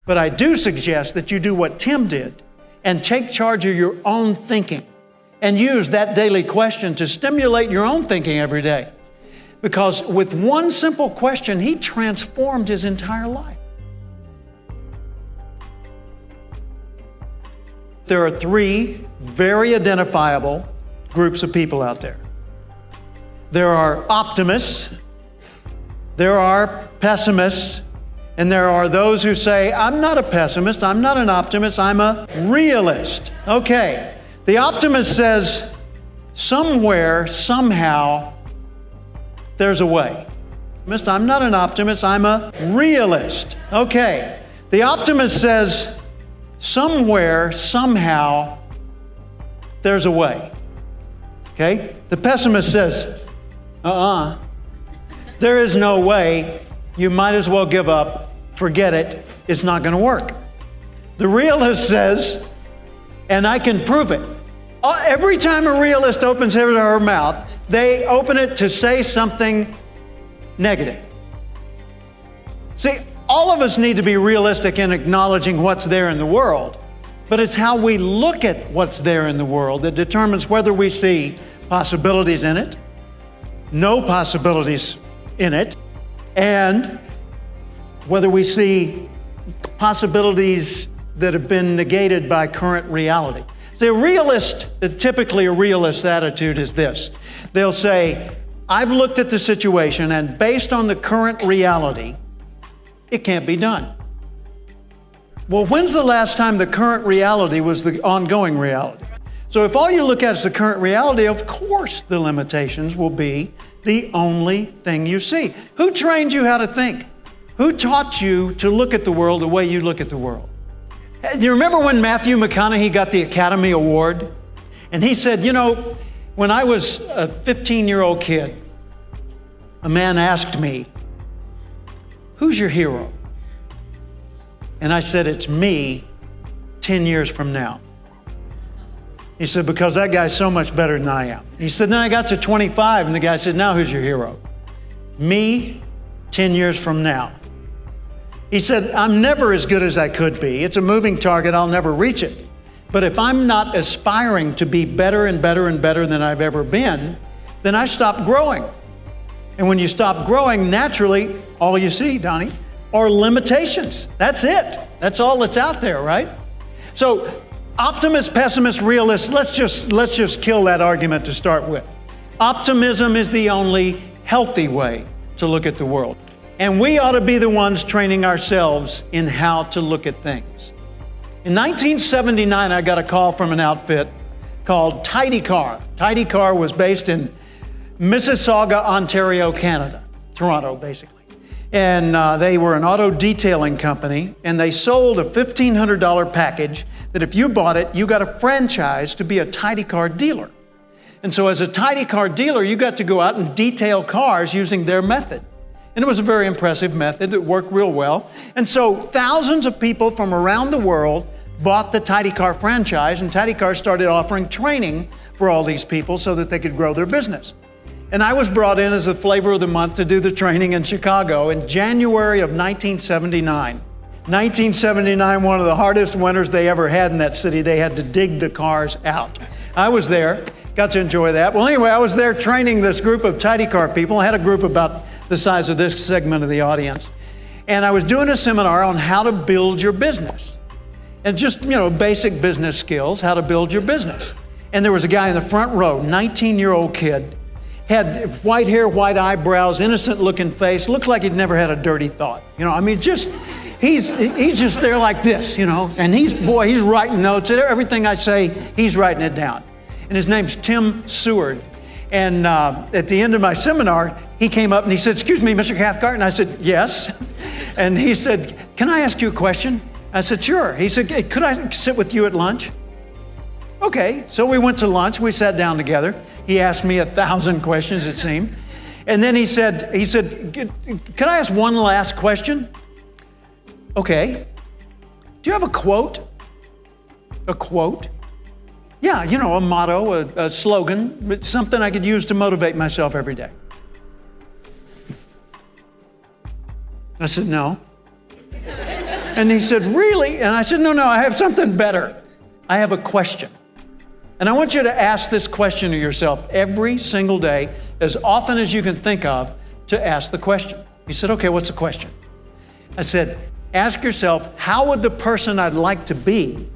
But I do suggest that you do what Tim did and take charge of your own thinking and use that daily question to stimulate your own thinking every day. Because with one simple question, he transformed his entire life. There are three very identifiable groups of people out there. There are optimists, there are pessimists, and there are those who say, I'm not a pessimist, I'm not an optimist, I'm a realist. Okay, the optimist says, somewhere, somehow, there's a way. I'm not an optimist, I'm a realist. Okay, the optimist says, somewhere, somehow, there's a way. Okay, the pessimist says, there is no way, you might as well give up, forget it, it's not going to work. The realist says, and I can prove it. Every time a realist opens his or her mouth, they open it to say something negative. See, all of us need to be realistic in acknowledging what's there in the world, but it's how we look at what's there in the world that determines whether we see possibilities in it, no possibilities in it, and whether we see possibilities that have been negated by current reality. Typically a realist attitude is this. They'll say, I've looked at the situation and based on the current reality, it can't be done. Well, when's the last time the current reality was the ongoing reality? So if all you look at is the current reality, of course the limitations will be the only thing you see. Who trained you how to think? Who taught you to look at the world the way you look at the world? You remember when Matthew McConaughey got the Academy Award? And he said, you know, when I was a 15-year-old kid, a man asked me, who's your hero? And I said, it's me 10 years from now. He said, because that guy's so much better than I am. He said, then I got to 25 and the guy said, now who's your hero? Me 10 years from now. He said, I'm never as good as I could be. It's a moving target, I'll never reach it. But if I'm not aspiring to be better and better and better than I've ever been, then I stop growing. And when you stop growing, naturally, all you see, Donnie, are limitations. That's it. That's all that's out there, right? So optimist, pessimist, realist, let's just kill that argument to start with. Optimism is the only healthy way to look at the world. And we ought to be the ones training ourselves in how to look at things. In 1979, I got a call from an outfit called Tidy Car. Tidy Car was based in Mississauga, Ontario, Canada. Toronto, basically. And they were an auto detailing company, and they sold a $1,500 package that if you bought it, you got a franchise to be a Tidy Car dealer. And so as a Tidy Car dealer, you got to go out and detail cars using their method. And it was a very impressive method that worked real well. And so thousands of people from around the world bought the Tidy Car franchise, and Tidy Car started offering training for all these people so that they could grow their business. And I was brought in as the flavor of the month to do the training in Chicago in January of 1979. 1979, one of the hardest winters they ever had in that city. They had to dig the cars out. I was there, got to enjoy that. Well, anyway, I was there training this group of Tidy Car people. I had a group about the size of this segment of the audience. And I was doing a seminar on how to build your business. And just, basic business skills, how to build your business. And there was a guy in the front row, 19-year-old kid, had white hair, white eyebrows, innocent looking face, looked like he'd never had a dirty thought. He's just there like this, and he's writing notes. Everything I say, he's writing it down. And his name's Tim Seward. And at the end of my seminar, he came up and he said, excuse me, Mr. Cathcart? And I said, yes. And he said, can I ask you a question? I said, sure. He said, could I sit with you at lunch? Okay, so we went to lunch, we sat down together. He asked me 1,000 questions, it seemed. And then he said, could I ask one last question? Okay. Do you have a quote? A quote? Yeah, a motto, a slogan, but something I could use to motivate myself every day. I said, no. And he said, really? And I said, no, I have something better. I have a question. And I want you to ask this question to yourself every single day, as often as you can think of, to ask the question. He said, okay, what's the question? I said, ask yourself, how would the person I'd like to be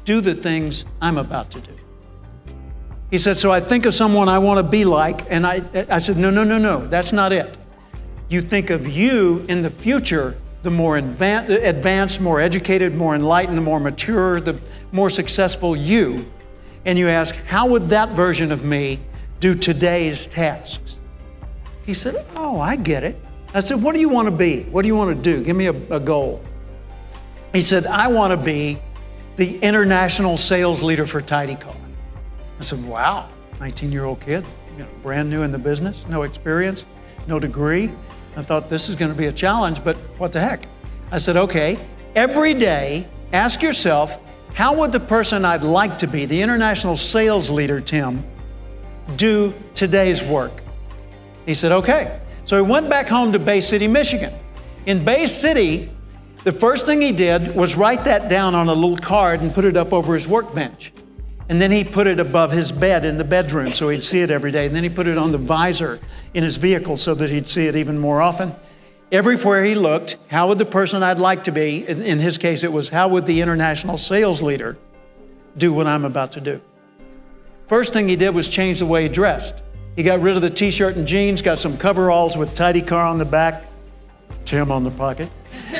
do the things I'm about to do? He said, so I think of someone I want to be like, and I said, no, that's not it. You think of you in the future, the more advanced, more educated, more enlightened, the more mature, the more successful you. And you ask, how would that version of me do today's tasks? He said, oh, I get it. I said, what do you want to be? What do you want to do? Give me a goal. He said, I want to be the international sales leader for Tidy Car. I said, wow, 19-year-old kid, brand new in the business, no experience, no degree. I thought this is going to be a challenge, but what the heck? I said, okay, every day, ask yourself, how would the person I'd like to be, the international sales leader, Tim, do today's work? He said, okay. So he went back home to Bay City, Michigan. In Bay City, the first thing he did was write that down on a little card and put it up over his workbench. And then he put it above his bed in the bedroom so he'd see it every day. And then he put it on the visor in his vehicle so that he'd see it even more often. Everywhere he looked, how would the person I'd like to be, in his case it was, how would the international sales leader do what I'm about to do? First thing he did was change the way he dressed. He got rid of the t-shirt and jeans, got some coveralls with Tidy Car on the back, Tim on the pocket.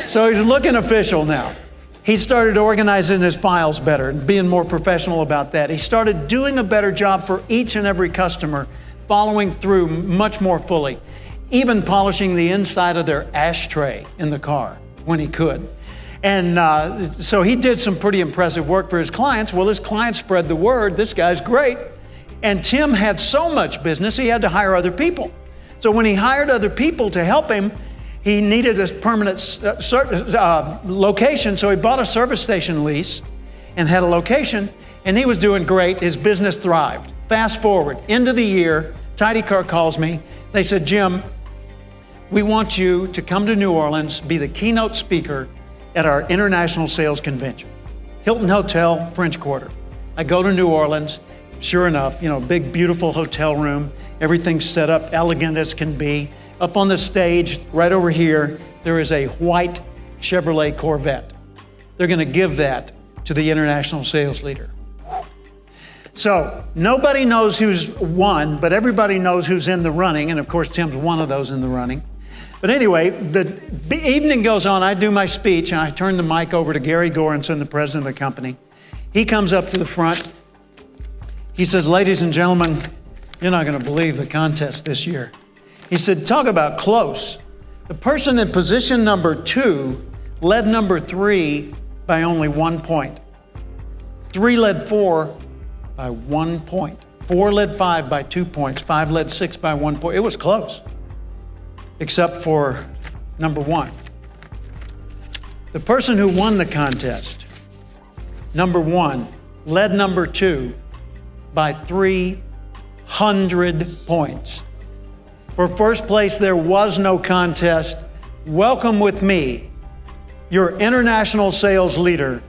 So he's looking official now. He started organizing his files better and being more professional about that. He started doing a better job for each and every customer, following through much more fully, even polishing the inside of their ashtray in the car when he could. And so he did some pretty impressive work for his clients. Well, his clients spread the word, this guy's great. And Tim had so much business, he had to hire other people. So when he hired other people to help him, he needed a permanent location, so he bought a service station lease and had a location, and he was doing great. His business thrived. Fast forward, end of the year, Tidy Car calls me. They said, Jim, we want you to come to New Orleans, be the keynote speaker at our international sales convention. Hilton Hotel, French Quarter. I go to New Orleans. Sure enough, big, beautiful hotel room. Everything's set up elegant as can be. Up on the stage, right over here, there is a white Chevrolet Corvette. They're going to give that to the international sales leader. So nobody knows who's won, but everybody knows who's in the running. And of course, Tim's one of those in the running. But anyway, the evening goes on. I do my speech, and I turn the mic over to Gary Goranson, the president of the company. He comes up to the front. He says, ladies and gentlemen, you're not going to believe the contest this year. He said, talk about close. The person in position number 2 led number 3 by only 1 point. 3 led 4 by 1 point. 4 led 5 by 2 points. 5 led 6 by 1 point. It was close, except for number 1. The person who won the contest, number 1, led number 2 by 300 points. For first place, there was no contest. Welcome with me, your international sales leader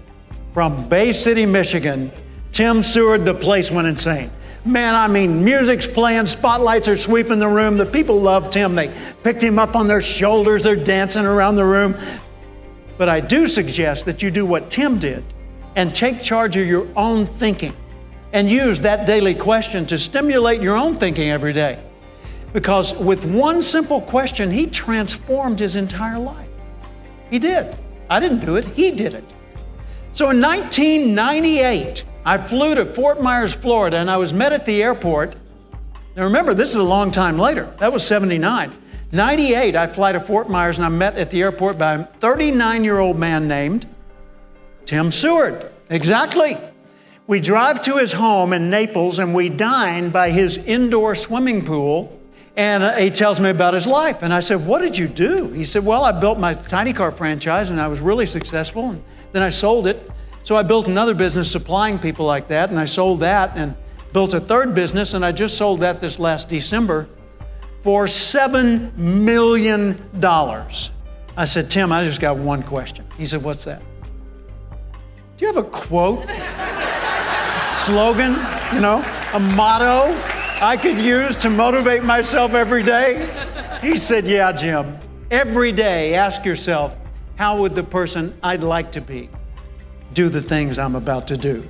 from Bay City, Michigan, Tim Seward. The place went insane. Man, I mean, music's playing, spotlights are sweeping the room. The people loved Tim. They picked him up on their shoulders. They're dancing around the room. But I do suggest that you do what Tim did and take charge of your own thinking and use that daily question to stimulate your own thinking every day. Because with one simple question, he transformed his entire life. He did. I didn't do it, he did it. So in 1998, I flew to Fort Myers, Florida, and I was met at the airport. Now remember, this is a long time later. That was 79. 98, I fly to Fort Myers, and I'm met at the airport by a 39-year-old man named Tim Seward. Exactly. We drive to his home in Naples, and we dine by his indoor swimming pool. And he tells me about his life. And I said, what did you do? He said, well, I built my Tidy Car franchise, and I was really successful. And then I sold it. So I built another business supplying people like that, and I sold that and built a third business, and I just sold that this last December for $7 million. I said, Tim, I just got one question. He said, what's that? Do you have a quote, slogan, a motto I could use to motivate myself every day? He said, yeah, Jim. Every day, ask yourself, how would the person I'd like to be do the things I'm about to do?